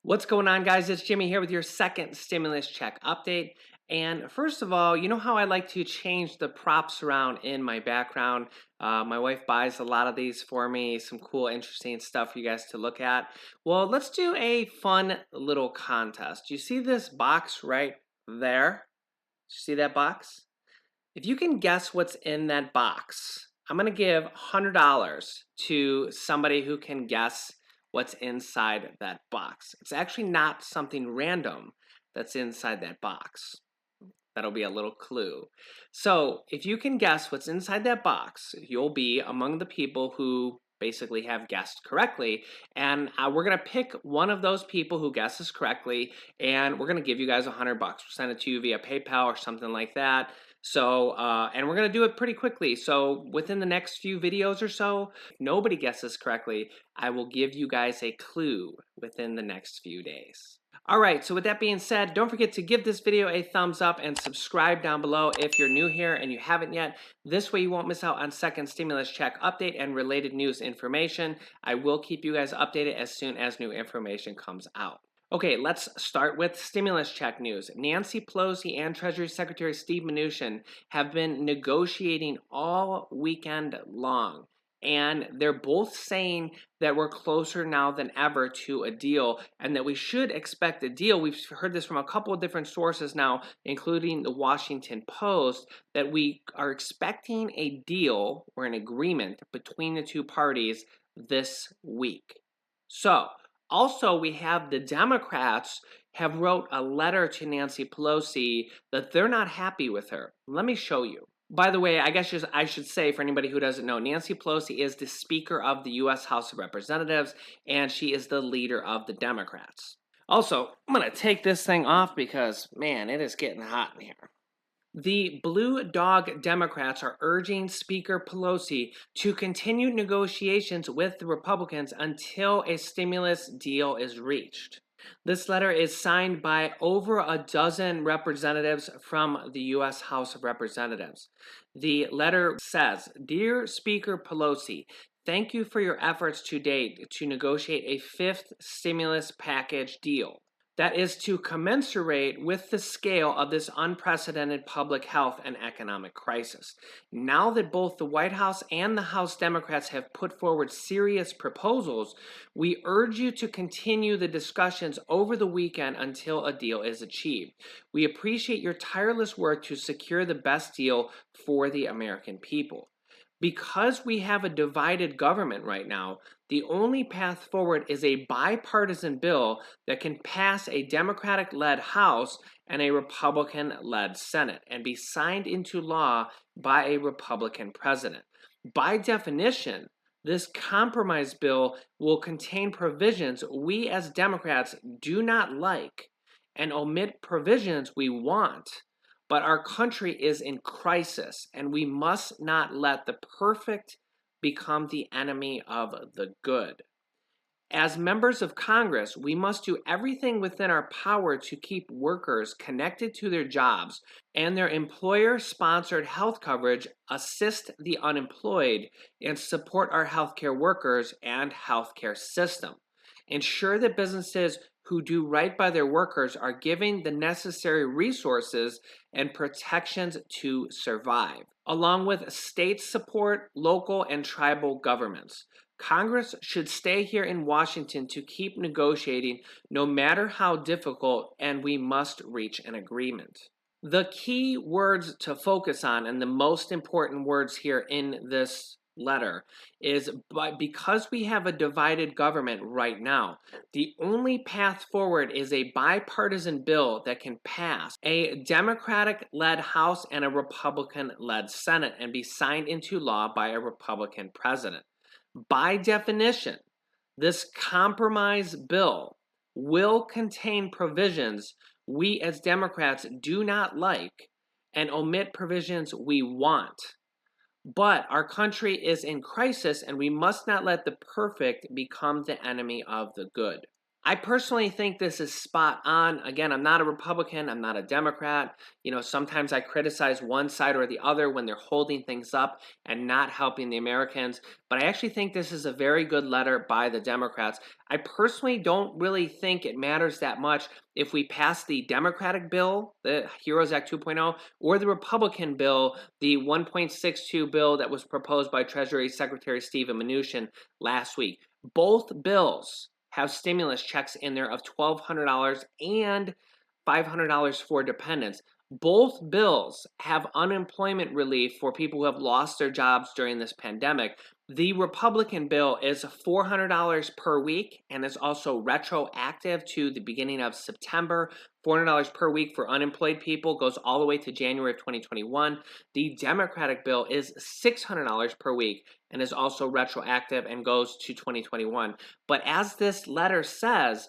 What's going on, guys? It's Jimmy here with your second stimulus check update. And first of all, you know how I like to change the props around in my background? My wife buys a lot of these for me, some cool, interesting stuff for you guys to look at. Well, let's do a fun little contest. You see this box right there? See that box? If you can guess what's in that box, I'm going to give $100 to somebody who can guess what's inside that box. It's actually not something random that's inside that box. That'll be a little clue. So if you can guess what's inside that box, you'll be among the people who basically have guessed correctly. And we're going to pick one of those people who guesses correctly, and we're going to give you guys $100. We'll send it to you via PayPal or something like that. So, and we're going to do it pretty quickly. So within the next few videos or so, if nobody guesses correctly, I will give you guys a clue within the next few days. All right, so with that being said, don't forget to give this video a thumbs up and subscribe down below if you're new here and you haven't yet. This way you won't miss out on second stimulus check update and related news information. I will keep you guys updated as soon as new information comes out. Okay, let's start with stimulus check news. Nancy Pelosi and Treasury Secretary Steve Mnuchin have been negotiating all weekend long. And they're both saying that we're closer now than ever to a deal and that we should expect a deal. We've heard this from a couple of different sources now, including the Washington Post, that we are expecting a deal or an agreement between the two parties this week. So, also we have the Democrats have wrote a letter to Nancy Pelosi that they're not happy with her. Let me show you. By the way, I guess I should say, for anybody who doesn't know, Nancy Pelosi is the Speaker of the U.S. House of Representatives, and she is the leader of the Democrats. Also, I'm going to take this thing off because, man, it is getting hot in here. The Blue Dog Democrats are urging Speaker Pelosi to continue negotiations with the Republicans until a stimulus deal is reached. This letter is signed by over a dozen representatives from the U.S. House of Representatives. The letter says, "Dear Speaker Pelosi, thank you for your efforts to date to negotiate a fifth stimulus package deal that is to commensurate with the scale of this unprecedented public health and economic crisis. Now that both the White House and the House Democrats have put forward serious proposals, we urge you to continue the discussions over the weekend until a deal is achieved. We appreciate your tireless work to secure the best deal for the American people." Because we have a divided government right now, the only path forward is a bipartisan bill that can pass a Democratic-led House and a Republican-led Senate and be signed into law by a Republican president. By definition, this compromise bill will contain provisions we as Democrats do not like and omit provisions we want. But our country is in crisis, and we must not let the perfect become the enemy of the good. As members of Congress, we must do everything within our power to keep workers connected to their jobs and their employer-sponsored health coverage, assist the unemployed, and support our healthcare workers and healthcare system. Ensure that businesses who do right by their workers are given the necessary resources and protections to survive, along with state support, local and tribal governments. Congress should stay here in Washington to keep negotiating no matter how difficult, and we must reach an agreement. The key words to focus on, and the most important words here in this letter, is because we have a divided government right now, the only path forward is a bipartisan bill that can pass a Democratic-led House and a Republican-led Senate and be signed into law by a Republican president. By definition, this compromise bill will contain provisions we as Democrats do not like and omit provisions we want. But our country is in crisis, and we must not let the perfect become the enemy of the good. I personally think this is spot on. Again, I'm not a Republican, I'm not a Democrat. Sometimes I criticize one side or the other when they're holding things up and not helping the Americans. But I actually think this is a very good letter by the Democrats. I personally don't really think it matters that much if we pass the Democratic bill, the HEROES Act 2.0, or the Republican bill, the 1.62 bill that was proposed by Treasury Secretary Steven Mnuchin last week. Both bills have stimulus checks in there of $1,200 and $500 for dependents. Both bills have unemployment relief for people who have lost their jobs during this pandemic. The Republican bill is $400 per week and is also retroactive to the beginning of September. $400 per week for unemployed people goes all the way to January of 2021. The Democratic bill is $600 per week and is also retroactive and goes to 2021. But as this letter says,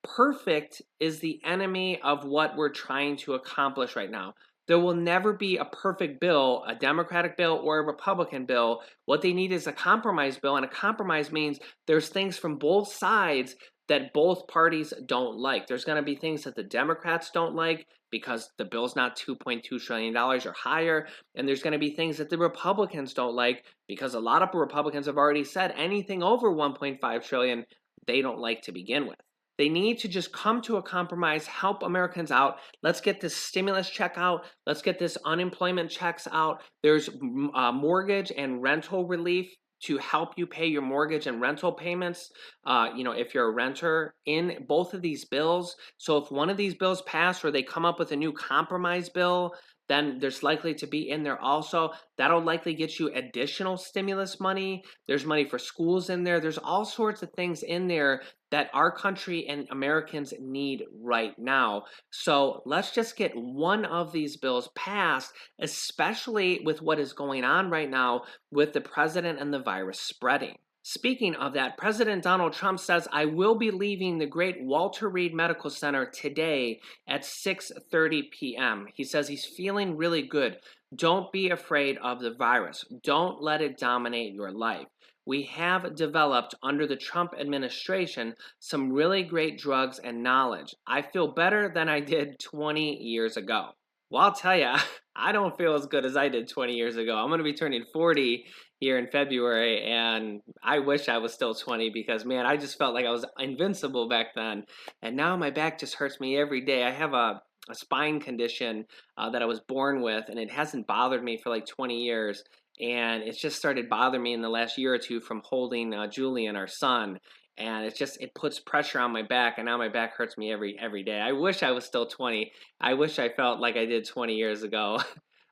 perfect is the enemy of what we're trying to accomplish right now. There will never be a perfect bill, a Democratic bill or a Republican bill. What they need is a compromise bill, and a compromise means there's things from both sides that both parties don't like. There's going to be things that the Democrats don't like because the bill's not $2.2 trillion or higher, and there's going to be things that the Republicans don't like because a lot of Republicans have already said anything over $1.5 trillion they don't like to begin with. They need to just come to a compromise, help Americans out. Let's get this stimulus check out. Let's get this unemployment checks out. There's mortgage and rental relief to help you pay your mortgage and rental payments, if you're a renter, in both of these bills. So if one of these bills pass or they come up with a new compromise bill, then there's likely to be in there also. That'll likely get you additional stimulus money. There's money for schools in there. There's all sorts of things in there that our country and Americans need right now. So let's just get one of these bills passed, especially with what is going on right now with the president and the virus spreading. Speaking of that, President Donald Trump says, I will be leaving the great Walter Reed Medical Center today at 6:30 p.m. He says he's feeling really good. Don't be afraid of the virus. Don't let it dominate your life. We have developed under the Trump administration some really great drugs and knowledge. I feel better than I did 20 years ago. Well, I'll tell you, I don't feel as good as I did 20 years ago. I'm going to be turning 40 here in February, and I wish I was still 20 because, man, I just felt like I was invincible back then. And now my back just hurts me every day. I have a spine condition that I was born with, and it hasn't bothered me for like 20 years. And it's just started bothering me in the last year or two from holding Julian, our son. And it puts pressure on my back, and now my back hurts me every day. I wish I was still 20. I wish I felt like I did 20 years ago.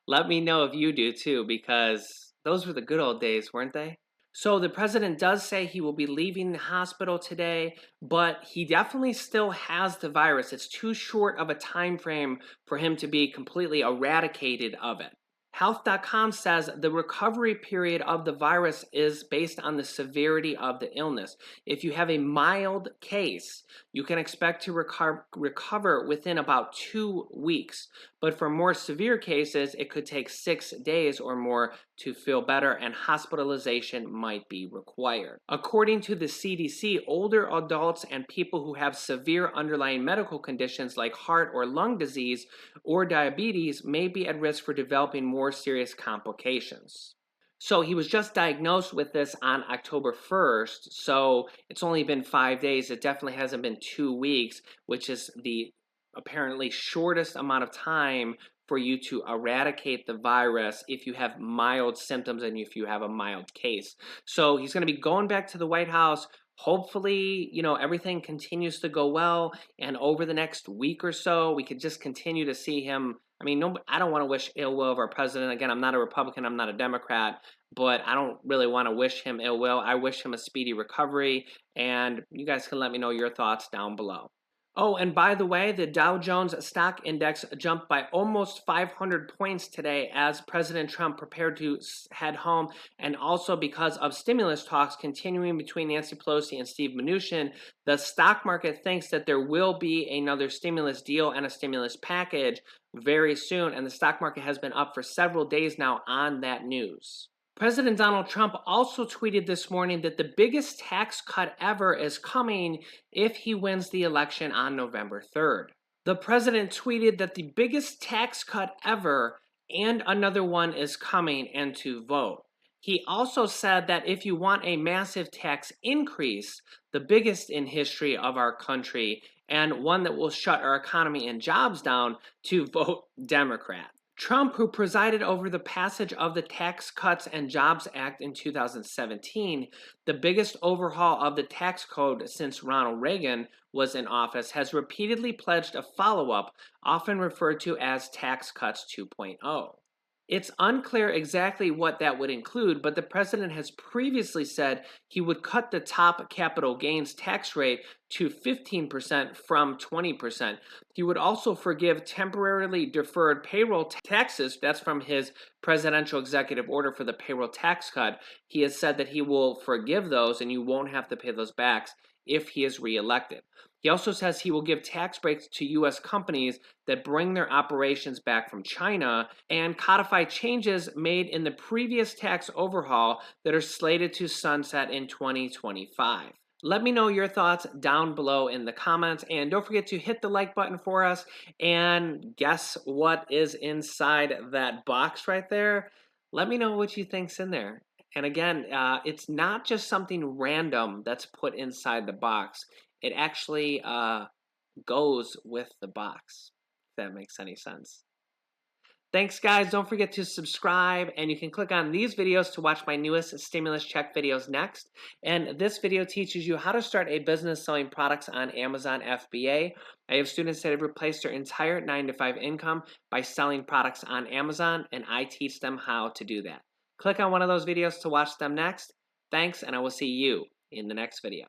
Let me know if you do too, because those were the good old days, weren't they? So the president does say he will be leaving the hospital today, but he definitely still has the virus. It's too short of a time frame for him to be completely eradicated of it. Health.com says the recovery period of the virus is based on the severity of the illness. If you have a mild case, you can expect to recover within about 2 weeks. But for more severe cases, it could take 6 days or more to feel better, and hospitalization might be required. According to the CDC, older adults and people who have severe underlying medical conditions like heart or lung disease or diabetes may be at risk for developing more serious complications. So he was just diagnosed with this on October 1st, so it's only been 5 days. It definitely hasn't been 2 weeks, which is the apparently shortest amount of time for you to eradicate the virus if you have mild symptoms and if you have a mild case. So he's going to be going back to the White House. Hopefully, everything continues to go well, and over the next week or so, we could just continue to see him. I mean, I don't want to wish ill will of our president. Again, I'm not a Republican, I'm not a Democrat, but I don't really want to wish him ill will. I wish him a speedy recovery, and you guys can let me know your thoughts down below. Oh, and by the way, the Dow Jones stock index jumped by almost 500 points today as President Trump prepared to head home, and also because of stimulus talks continuing between Nancy Pelosi and Steve Mnuchin. The stock market thinks that there will be another stimulus deal and a stimulus package very soon, and the stock market has been up for several days now on that news. President Donald Trump also tweeted this morning that the biggest tax cut ever is coming if he wins the election on November 3rd. The president tweeted that the biggest tax cut ever and another one is coming and to vote. He also said that if you want a massive tax increase, the biggest in history of our country, and one that will shut our economy and jobs down, to vote Democrat. Trump, who presided over the passage of the Tax Cuts and Jobs Act in 2017, the biggest overhaul of the tax code since Ronald Reagan was in office, has repeatedly pledged a follow-up, often referred to as Tax Cuts 2.0. It's unclear exactly what that would include, but the president has previously said he would cut the top capital gains tax rate to 15% from 20%. He would also forgive temporarily deferred payroll taxes. That's from his presidential executive order for the payroll tax cut. He has said that he will forgive those and you won't have to pay those back if he is reelected. He also says he will give tax breaks to U.S. companies that bring their operations back from China and codify changes made in the previous tax overhaul that are slated to sunset in 2025. Let me know your thoughts down below in the comments, and don't forget to hit the like button for us and guess what is inside that box right there. Let me know what you think's in there. And again, it's not just something random that's put inside the box. It actually goes with the box, if that makes any sense. Thanks, guys. Don't forget to subscribe, and you can click on these videos to watch my newest stimulus check videos next. And this video teaches you how to start a business selling products on Amazon FBA. I have students that have replaced their entire 9-to-5 income by selling products on Amazon, and I teach them how to do that. Click on one of those videos to watch them next. Thanks, and I will see you in the next video.